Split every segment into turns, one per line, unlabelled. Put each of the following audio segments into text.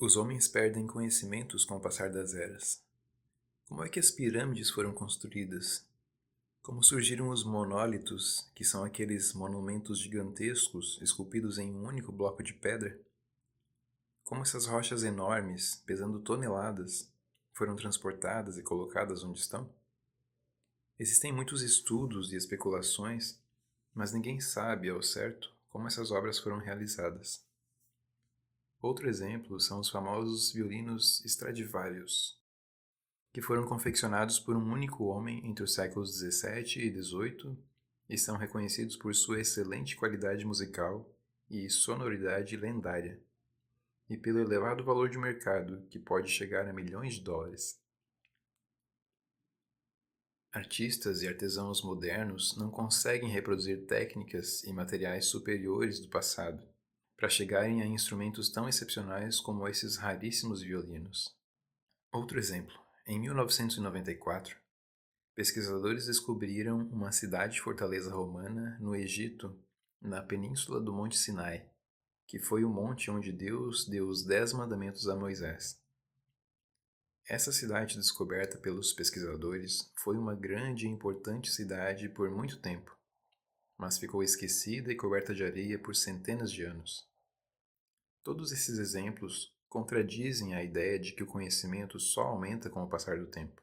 Os homens perdem conhecimentos com o passar das eras. Como é que as pirâmides foram construídas? Como surgiram os monólitos, que são aqueles monumentos gigantescos esculpidos em um único bloco de pedra? Como essas rochas enormes, pesando toneladas, foram transportadas e colocadas onde estão? Existem muitos estudos e especulações, mas ninguém sabe ao certo como essas obras foram realizadas. Outro exemplo são os famosos violinos Stradivarius, que foram confeccionados por um único homem entre os séculos XVII e XVIII e são reconhecidos por sua excelente qualidade musical e sonoridade lendária, e pelo elevado valor de mercado, que pode chegar a milhões de dólares. Artistas e artesãos modernos não conseguem reproduzir técnicas e materiais superiores do passado para chegarem a instrumentos tão excepcionais como esses raríssimos violinos. Outro exemplo, em 1994, pesquisadores descobriram uma cidade-fortaleza romana no Egito, na península do Monte Sinai, que foi o monte onde Deus deu os 10 mandamentos a Moisés. Essa cidade descoberta pelos pesquisadores foi uma grande e importante cidade por muito tempo, mas ficou esquecida e coberta de areia por centenas de anos. Todos esses exemplos contradizem a ideia de que o conhecimento só aumenta com o passar do tempo.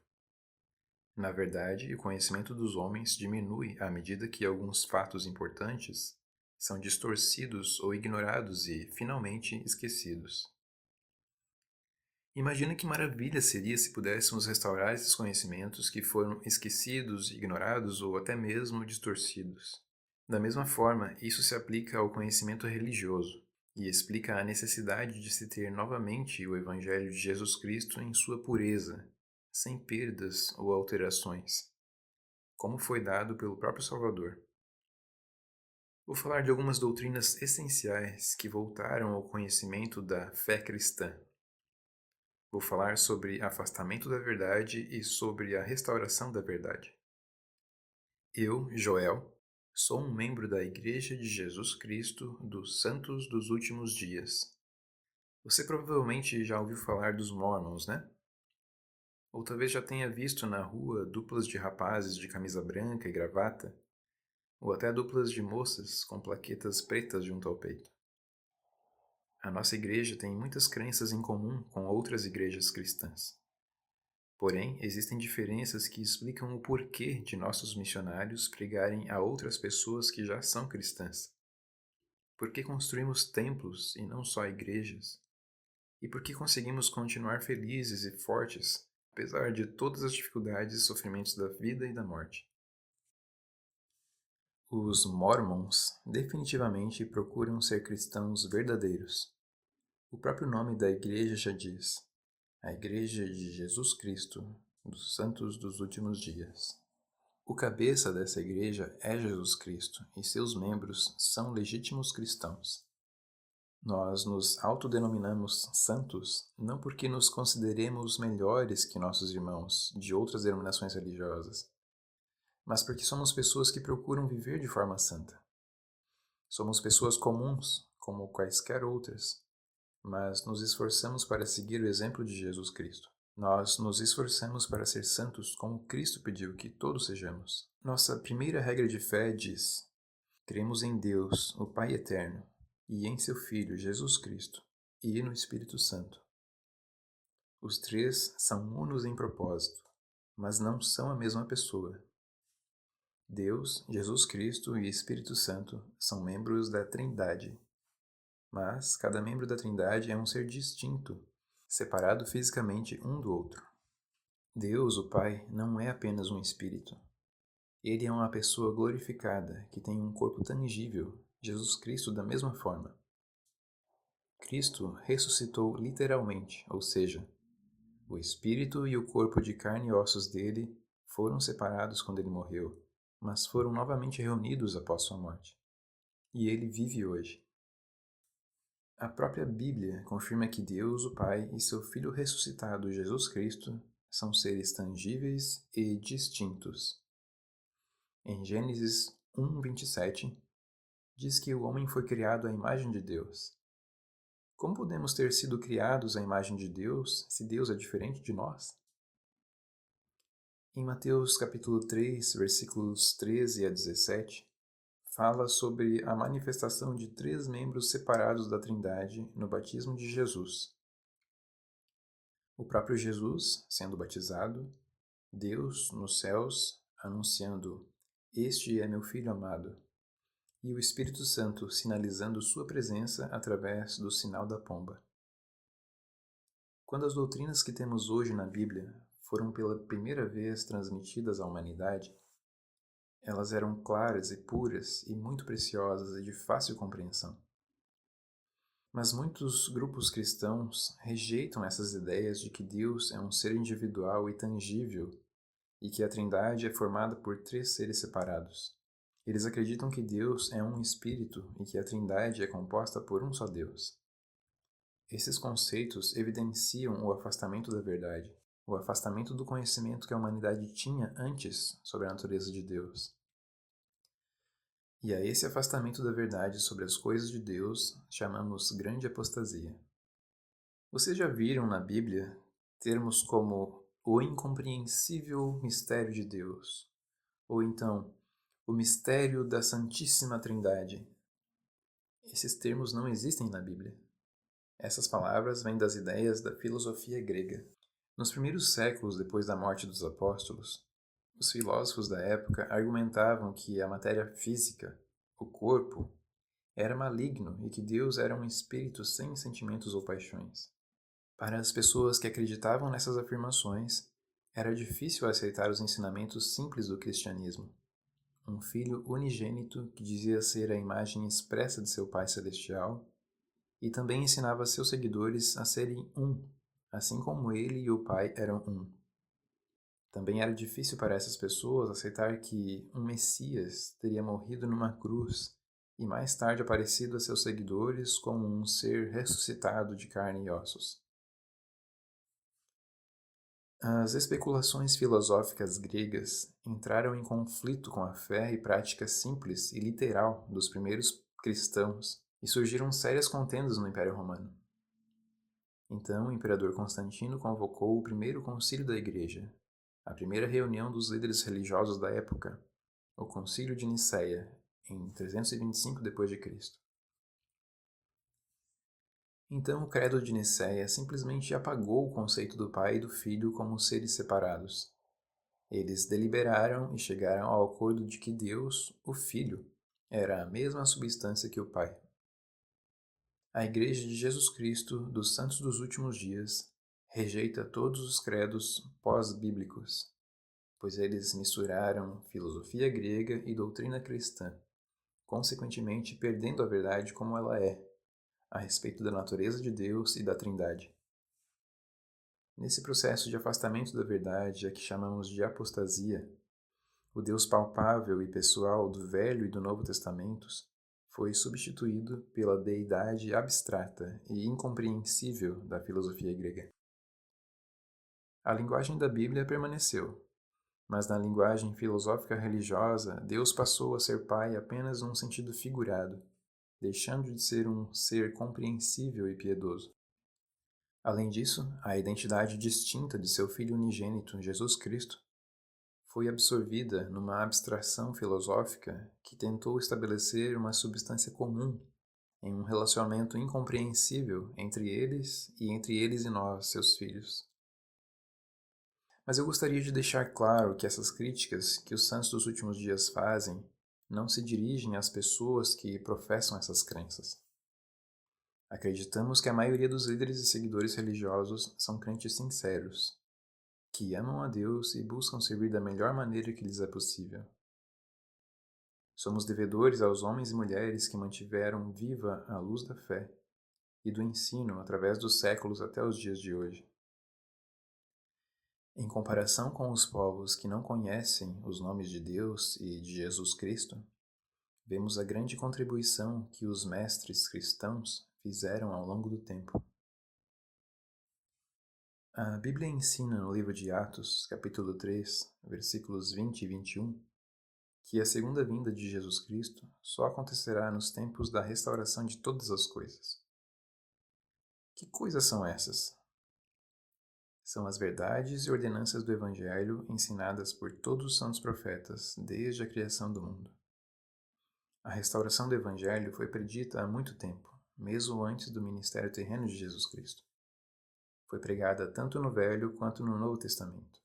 Na verdade, o conhecimento dos homens diminui à medida que alguns fatos importantes são distorcidos ou ignorados e, finalmente, esquecidos. Imagina que maravilha seria se pudéssemos restaurar esses conhecimentos que foram esquecidos, ignorados ou até mesmo distorcidos. Da mesma forma, isso se aplica ao conhecimento religioso e explica a necessidade de se ter novamente o Evangelho de Jesus Cristo em sua pureza, sem perdas ou alterações, como foi dado pelo próprio Salvador. Vou falar de algumas doutrinas essenciais que voltaram ao conhecimento da fé cristã. Vou falar sobre afastamento da verdade e sobre a restauração da verdade. Eu, Joel, sou um membro da Igreja de Jesus Cristo dos Santos dos Últimos Dias. Você provavelmente já ouviu falar dos Mormons, né? Ou talvez já tenha visto na rua duplas de rapazes de camisa branca e gravata, ou até duplas de moças com plaquetas pretas junto ao peito. A nossa igreja tem muitas crenças em comum com outras igrejas cristãs. Porém, existem diferenças que explicam o porquê de nossos missionários pregarem a outras pessoas que já são cristãs. Por que construímos templos e não só igrejas? E por que conseguimos continuar felizes e fortes, apesar de todas as dificuldades e sofrimentos da vida e da morte? Os Mormons definitivamente procuram ser cristãos verdadeiros. O próprio nome da igreja já diz: a Igreja de Jesus Cristo, dos Santos dos Últimos Dias. O cabeça dessa igreja é Jesus Cristo e seus membros são legítimos cristãos. Nós nos autodenominamos santos não porque nos consideremos melhores que nossos irmãos de outras denominações religiosas, mas porque somos pessoas que procuram viver de forma santa. Somos pessoas comuns, como quaisquer outras, mas nos esforçamos para seguir o exemplo de Jesus Cristo. Nós nos esforçamos para ser santos como Cristo pediu que todos sejamos. Nossa primeira regra de fé diz: cremos em Deus, o Pai Eterno, e em seu Filho, Jesus Cristo, e no Espírito Santo. Os três são unos em propósito, mas não são a mesma pessoa. Deus, Jesus Cristo e Espírito Santo são membros da Trindade, mas cada membro da Trindade é um ser distinto, separado fisicamente um do outro. Deus, o Pai, não é apenas um espírito. Ele é uma pessoa glorificada que tem um corpo tangível, Jesus Cristo da mesma forma. Cristo ressuscitou literalmente, ou seja, o espírito e o corpo de carne e ossos dele foram separados quando ele morreu, mas foram novamente reunidos após sua morte. E ele vive hoje. A própria Bíblia confirma que Deus, o Pai, e seu Filho ressuscitado, Jesus Cristo, são seres tangíveis e distintos. Em Gênesis 1:27, diz que o homem foi criado à imagem de Deus. Como podemos ter sido criados à imagem de Deus se Deus é diferente de nós? Em Mateus capítulo 3, versículos 13 a 17, fala sobre a manifestação de três membros separados da Trindade no batismo de Jesus. O próprio Jesus, sendo batizado, Deus nos céus, anunciando: "Este é meu Filho amado", e o Espírito Santo sinalizando sua presença através do sinal da pomba. Quando as doutrinas que temos hoje na Bíblia foram pela primeira vez transmitidas à humanidade, elas eram claras e puras e muito preciosas e de fácil compreensão. Mas muitos grupos cristãos rejeitam essas ideias de que Deus é um ser individual e tangível e que a Trindade é formada por três seres separados. Eles acreditam que Deus é um espírito e que a Trindade é composta por um só Deus. Esses conceitos evidenciam o afastamento da verdade, o afastamento do conhecimento que a humanidade tinha antes sobre a natureza de Deus. E a esse afastamento da verdade sobre as coisas de Deus chamamos grande apostasia. Vocês já viram na Bíblia termos como o incompreensível mistério de Deus, ou então o mistério da Santíssima Trindade? Esses termos não existem na Bíblia. Essas palavras vêm das ideias da filosofia grega. Nos primeiros séculos depois da morte dos apóstolos, os filósofos da época argumentavam que a matéria física, o corpo, era maligno e que Deus era um espírito sem sentimentos ou paixões. Para as pessoas que acreditavam nessas afirmações, era difícil aceitar os ensinamentos simples do cristianismo. Um filho unigênito que dizia ser a imagem expressa de seu Pai Celestial e também ensinava seus seguidores a serem um, assim como ele e o Pai eram um. Também era difícil para essas pessoas aceitar que um Messias teria morrido numa cruz e mais tarde aparecido a seus seguidores como um ser ressuscitado de carne e ossos. As especulações filosóficas gregas entraram em conflito com a fé e prática simples e literal dos primeiros cristãos e surgiram sérias contendas no Império Romano. Então, o imperador Constantino convocou o primeiro concílio da Igreja, a primeira reunião dos líderes religiosos da época, o Concílio de Nicéia, em 325 d.C. Então o Credo de Nicéia simplesmente apagou o conceito do Pai e do Filho como seres separados. Eles deliberaram e chegaram ao acordo de que Deus, o Filho, era a mesma substância que o Pai. A Igreja de Jesus Cristo dos Santos dos Últimos Dias rejeita todos os credos pós-bíblicos, pois eles misturaram filosofia grega e doutrina cristã, consequentemente perdendo a verdade como ela é, a respeito da natureza de Deus e da Trindade. Nesse processo de afastamento da verdade, a que chamamos de apostasia, o Deus palpável e pessoal do Velho e do Novo Testamentos foi substituído pela deidade abstrata e incompreensível da filosofia grega. A linguagem da Bíblia permaneceu, mas na linguagem filosófica religiosa, Deus passou a ser Pai apenas num sentido figurado, deixando de ser um ser compreensível e piedoso. Além disso, a identidade distinta de seu Filho unigênito, Jesus Cristo, foi absorvida numa abstração filosófica que tentou estabelecer uma substância comum em um relacionamento incompreensível entre eles e nós, seus filhos. Mas eu gostaria de deixar claro que essas críticas que os santos dos últimos dias fazem não se dirigem às pessoas que professam essas crenças. Acreditamos que a maioria dos líderes e seguidores religiosos são crentes sinceros, que amam a Deus e buscam servir da melhor maneira que lhes é possível. Somos devedores aos homens e mulheres que mantiveram viva a luz da fé e do ensino através dos séculos até os dias de hoje. Em comparação com os povos que não conhecem os nomes de Deus e de Jesus Cristo, vemos a grande contribuição que os mestres cristãos fizeram ao longo do tempo. A Bíblia ensina no livro de Atos, capítulo 3, versículos 20 e 21, que a segunda vinda de Jesus Cristo só acontecerá nos tempos da restauração de todas as coisas. Que coisas são essas? São as verdades e ordenanças do Evangelho ensinadas por todos os santos profetas desde a criação do mundo. A restauração do Evangelho foi predita há muito tempo, mesmo antes do ministério terreno de Jesus Cristo. Foi pregada tanto no Velho quanto no Novo Testamento.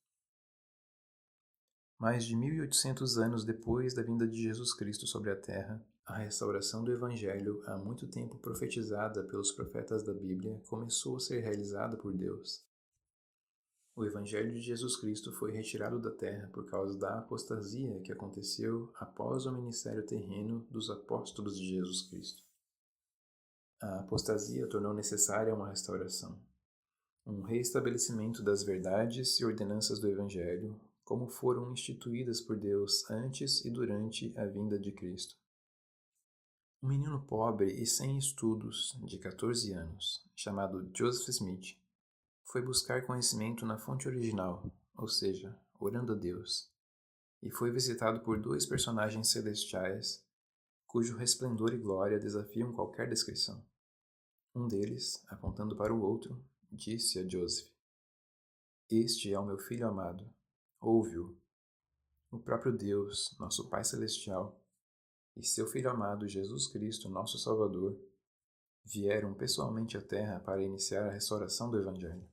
Mais de 1800 anos depois da vinda de Jesus Cristo sobre a Terra, a restauração do Evangelho, há muito tempo profetizada pelos profetas da Bíblia, começou a ser realizada por Deus. O Evangelho de Jesus Cristo foi retirado da Terra por causa da apostasia que aconteceu após o ministério terreno dos apóstolos de Jesus Cristo. A apostasia tornou necessária uma restauração, um reestabelecimento das verdades e ordenanças do Evangelho, como foram instituídas por Deus antes e durante a vinda de Cristo. Um menino pobre e sem estudos, de 14 anos, chamado Joseph Smith, foi buscar conhecimento na fonte original, ou seja, orando a Deus, e foi visitado por dois personagens celestiais, cujo resplendor e glória desafiam qualquer descrição. Um deles, apontando para o outro, disse a Joseph: "Este é o meu filho amado, ouve-o." O próprio Deus, nosso Pai Celestial, e seu Filho amado Jesus Cristo, nosso Salvador, vieram pessoalmente à Terra para iniciar a restauração do Evangelho.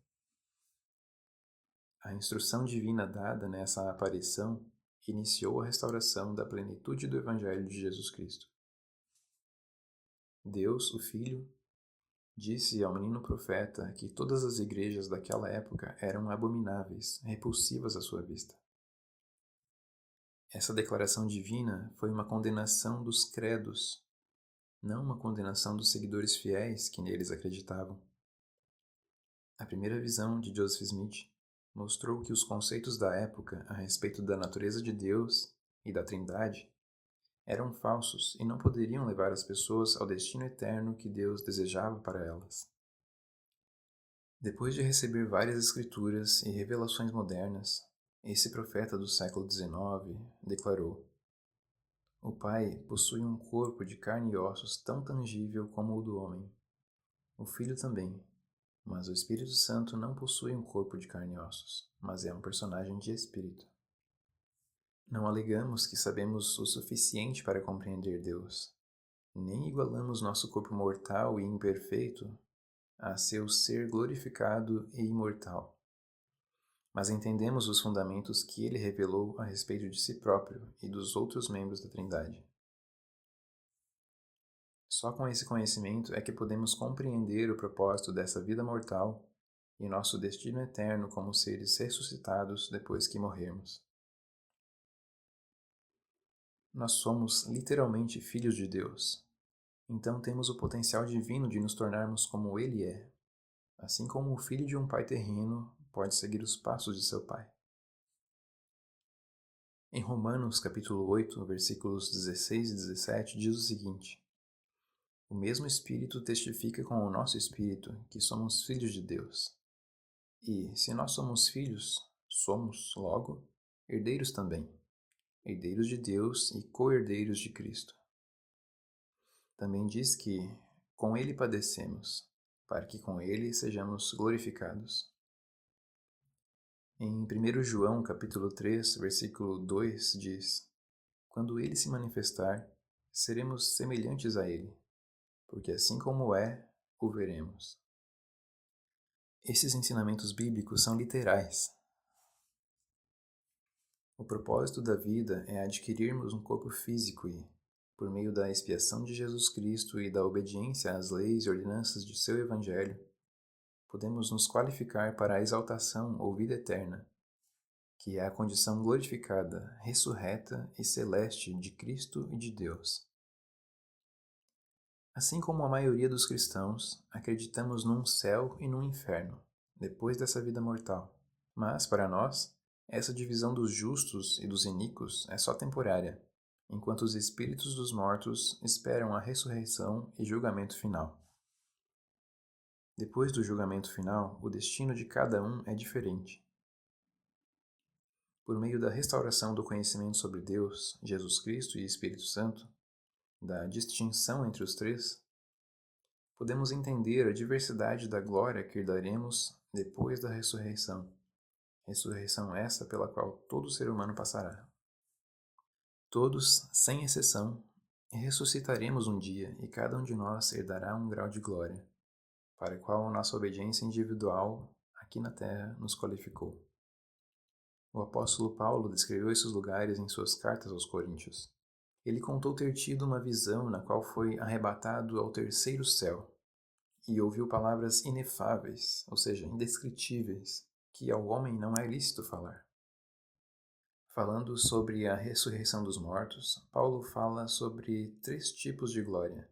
A instrução divina dada nessa aparição iniciou a restauração da plenitude do Evangelho de Jesus Cristo. Deus, o Filho, disse ao menino profeta que todas as igrejas daquela época eram abomináveis, repulsivas à sua vista. Essa declaração divina foi uma condenação dos credos, não uma condenação dos seguidores fiéis que neles acreditavam. A primeira visão de Joseph Smith mostrou que os conceitos da época a respeito da natureza de Deus e da Trindade eram falsos e não poderiam levar as pessoas ao destino eterno que Deus desejava para elas. Depois de receber várias escrituras e revelações modernas, esse profeta do século XIX declarou: "O Pai possui um corpo de carne e ossos tão tangível como o do homem. O Filho também, mas o Espírito Santo não possui um corpo de carne e ossos, mas é um personagem de espírito." Não alegamos que sabemos o suficiente para compreender Deus, nem igualamos nosso corpo mortal e imperfeito a seu ser glorificado e imortal. Mas entendemos os fundamentos que ele revelou a respeito de si próprio e dos outros membros da Trindade. Só com esse conhecimento é que podemos compreender o propósito dessa vida mortal e nosso destino eterno como seres ressuscitados depois que morrermos. Nós somos literalmente filhos de Deus, então temos o potencial divino de nos tornarmos como Ele é, assim como o filho de um pai terreno pode seguir os passos de seu pai. Em Romanos capítulo 8, versículos 16 e 17, diz o seguinte: "O mesmo Espírito testifica com o nosso espírito que somos filhos de Deus. E, se nós somos filhos, somos, logo, herdeiros também, herdeiros de Deus e co-herdeiros de Cristo." Também diz que com ele padecemos, para que com ele sejamos glorificados. Em 1 João capítulo 3, versículo 2 diz: "Quando ele se manifestar, seremos semelhantes a ele, porque assim como é, o veremos." Esses ensinamentos bíblicos são literais. O propósito da vida é adquirirmos um corpo físico e, por meio da expiação de Jesus Cristo e da obediência às leis e ordenanças de seu Evangelho, podemos nos qualificar para a exaltação ou vida eterna, que é a condição glorificada, ressurreta e celeste de Cristo e de Deus. Assim como a maioria dos cristãos, acreditamos num céu e num inferno, depois dessa vida mortal. Mas, para nós, essa divisão dos justos e dos iníquos é só temporária, enquanto os espíritos dos mortos esperam a ressurreição e julgamento final. Depois do julgamento final, o destino de cada um é diferente. Por meio da restauração do conhecimento sobre Deus, Jesus Cristo e Espírito Santo, da distinção entre os três, podemos entender a diversidade da glória que herdaremos depois da ressurreição. Ressurreição essa pela qual todo ser humano passará. Todos, sem exceção, ressuscitaremos um dia e cada um de nós herdará um grau de glória, para o qual nossa obediência individual aqui na terra nos qualificou. O apóstolo Paulo descreveu esses lugares em suas cartas aos Coríntios. Ele contou ter tido uma visão na qual foi arrebatado ao terceiro céu e ouviu palavras inefáveis, ou seja, indescritíveis, que ao homem não é lícito falar. Falando sobre a ressurreição dos mortos, Paulo fala sobre 3 tipos de glória: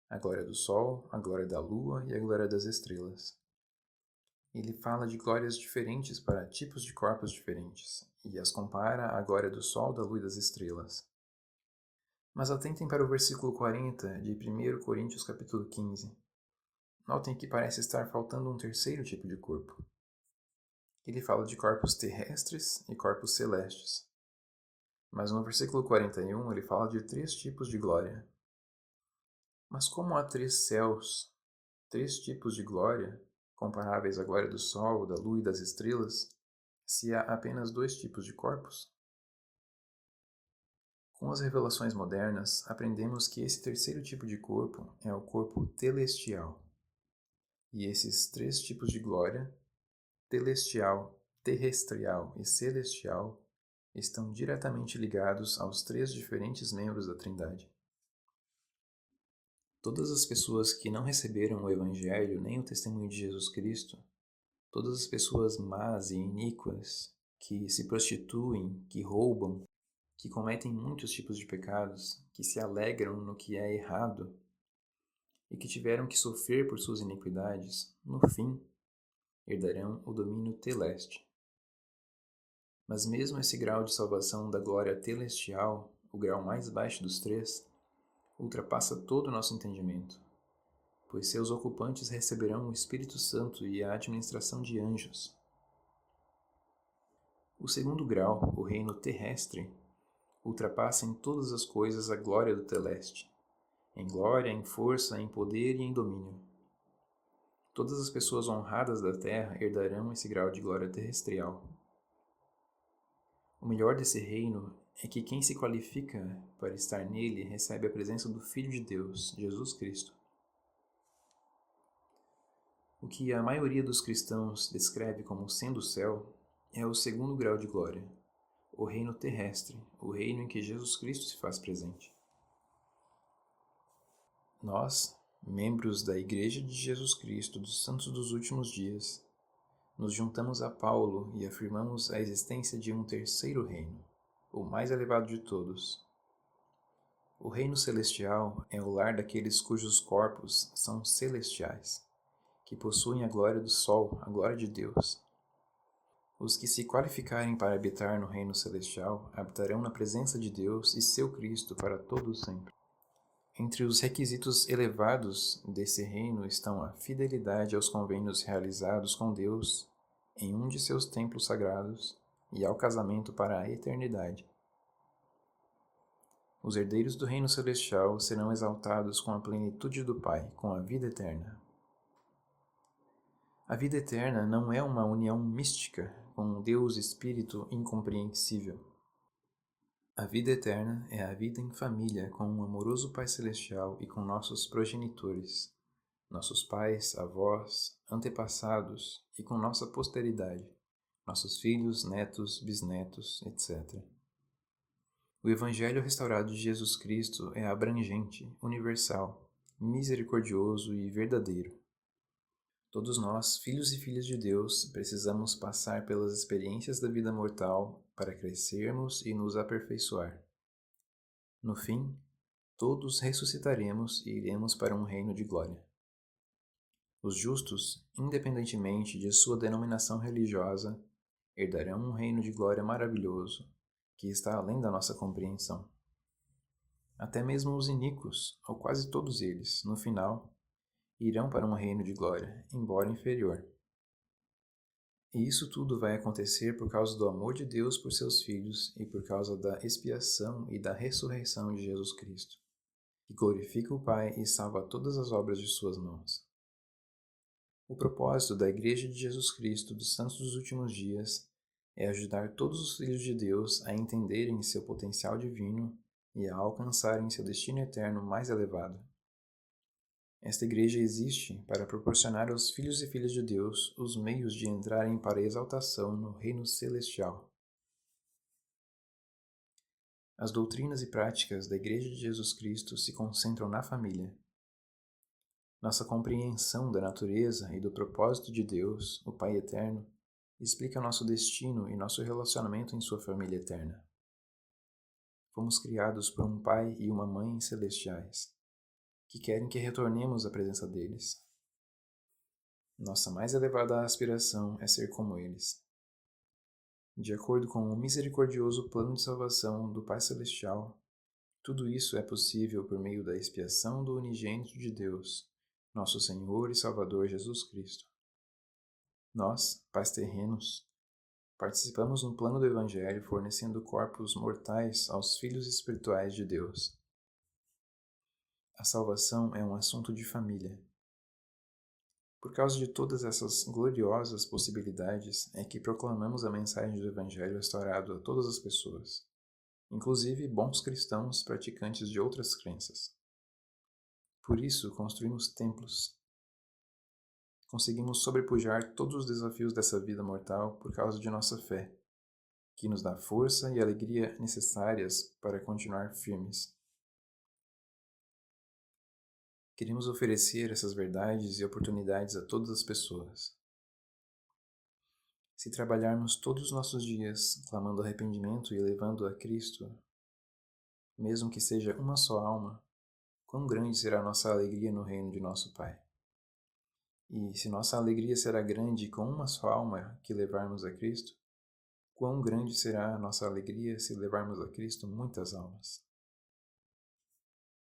a glória do sol, a glória da lua e a glória das estrelas. Ele fala de glórias diferentes para tipos de corpos diferentes, e as compara à glória do sol, da lua e das estrelas. Mas atentem para o versículo 40 de 1 Coríntios capítulo 15. Notem que parece estar faltando um terceiro tipo de corpo. Ele fala de corpos terrestres e corpos celestes. Mas no versículo 41 ele fala de 3 tipos de glória. Mas como há 3 céus, 3 tipos de glória, comparáveis à glória do sol, da lua e das estrelas, se há apenas 2 tipos de corpos? Com as revelações modernas, aprendemos que esse terceiro tipo de corpo é o corpo telestial. E esses 3 tipos de glória, telestial, terrestrial e celestial, estão diretamente ligados aos 3 diferentes membros da Trindade. Todas as pessoas que não receberam o Evangelho nem o testemunho de Jesus Cristo, todas as pessoas más e iníquas, que se prostituem, que roubam, que cometem muitos tipos de pecados, que se alegram no que é errado e que tiveram que sofrer por suas iniquidades, no fim, herdarão o domínio teleste. Mas mesmo esse grau de salvação da glória telestial, o grau mais baixo dos 3, ultrapassa todo o nosso entendimento, pois seus ocupantes receberão o Espírito Santo e a administração de anjos. O segundo grau, o reino terrestre, ultrapassa em todas as coisas a glória do teleste, em glória, em força, em poder e em domínio. Todas as pessoas honradas da terra herdarão esse grau de glória terrestrial. O melhor desse reino é que quem se qualifica para estar nele recebe a presença do Filho de Deus, Jesus Cristo. O que a maioria dos cristãos descreve como sendo o céu é o segundo grau de glória, o reino terrestre, o reino em que Jesus Cristo se faz presente. Nós, membros da Igreja de Jesus Cristo dos Santos dos Últimos Dias, nos juntamos a Paulo e afirmamos a existência de um terceiro reino, o mais elevado de todos. O reino celestial é o lar daqueles cujos corpos são celestiais, que possuem a glória do sol, a glória de Deus. Os que se qualificarem para habitar no reino celestial habitarão na presença de Deus e seu Cristo para todo sempre. Entre os requisitos elevados desse reino estão a fidelidade aos convênios realizados com Deus em um de seus templos sagrados e ao casamento para a eternidade. Os herdeiros do reino celestial serão exaltados com a plenitude do Pai, com a vida eterna. A vida eterna não é uma união mística com um Deus Espírito incompreensível. A vida eterna é a vida em família com um amoroso Pai Celestial e com nossos progenitores, nossos pais, avós, antepassados e com nossa posteridade, nossos filhos, netos, bisnetos, etc. O Evangelho restaurado de Jesus Cristo é abrangente, universal, misericordioso e verdadeiro. Todos nós, filhos e filhas de Deus, precisamos passar pelas experiências da vida mortal para crescermos e nos aperfeiçoar. No fim, todos ressuscitaremos e iremos para um reino de glória. Os justos, independentemente de sua denominação religiosa, herdarão um reino de glória maravilhoso, que está além da nossa compreensão. Até mesmo os iníquos, ou quase todos eles, no final, irão para um reino de glória, embora inferior. E isso tudo vai acontecer por causa do amor de Deus por seus filhos e por causa da expiação e da ressurreição de Jesus Cristo, que glorifica o Pai e salva todas as obras de suas mãos. O propósito da Igreja de Jesus Cristo dos Santos dos Últimos Dias é ajudar todos os filhos de Deus a entenderem seu potencial divino e a alcançarem seu destino eterno mais elevado. Esta Igreja existe para proporcionar aos filhos e filhas de Deus os meios de entrarem para a exaltação no reino celestial. As doutrinas e práticas da Igreja de Jesus Cristo se concentram na família. Nossa compreensão da natureza e do propósito de Deus, o Pai Eterno, explica nosso destino e nosso relacionamento em sua família eterna. Fomos criados por um Pai e uma Mãe celestiais, que querem que retornemos à presença deles. Nossa mais elevada aspiração é ser como eles. De acordo com o misericordioso plano de salvação do Pai Celestial, tudo isso é possível por meio da expiação do unigênito de Deus, nosso Senhor e Salvador Jesus Cristo. Nós, pais terrenos, participamos no plano do Evangelho fornecendo corpos mortais aos filhos espirituais de Deus. A salvação é um assunto de família. Por causa de todas essas gloriosas possibilidades é que proclamamos a mensagem do Evangelho restaurado a todas as pessoas, inclusive bons cristãos praticantes de outras crenças. Por isso, construímos templos. Conseguimos sobrepujar todos os desafios dessa vida mortal por causa de nossa fé, que nos dá força e alegria necessárias para continuar firmes. Queremos oferecer essas verdades e oportunidades a todas as pessoas. Se trabalharmos todos os nossos dias clamando arrependimento e levando a Cristo, mesmo que seja uma só alma, quão grande será a nossa alegria no reino de nosso Pai. E se nossa alegria será grande com uma só alma que levarmos a Cristo, quão grande será a nossa alegria se levarmos a Cristo muitas almas.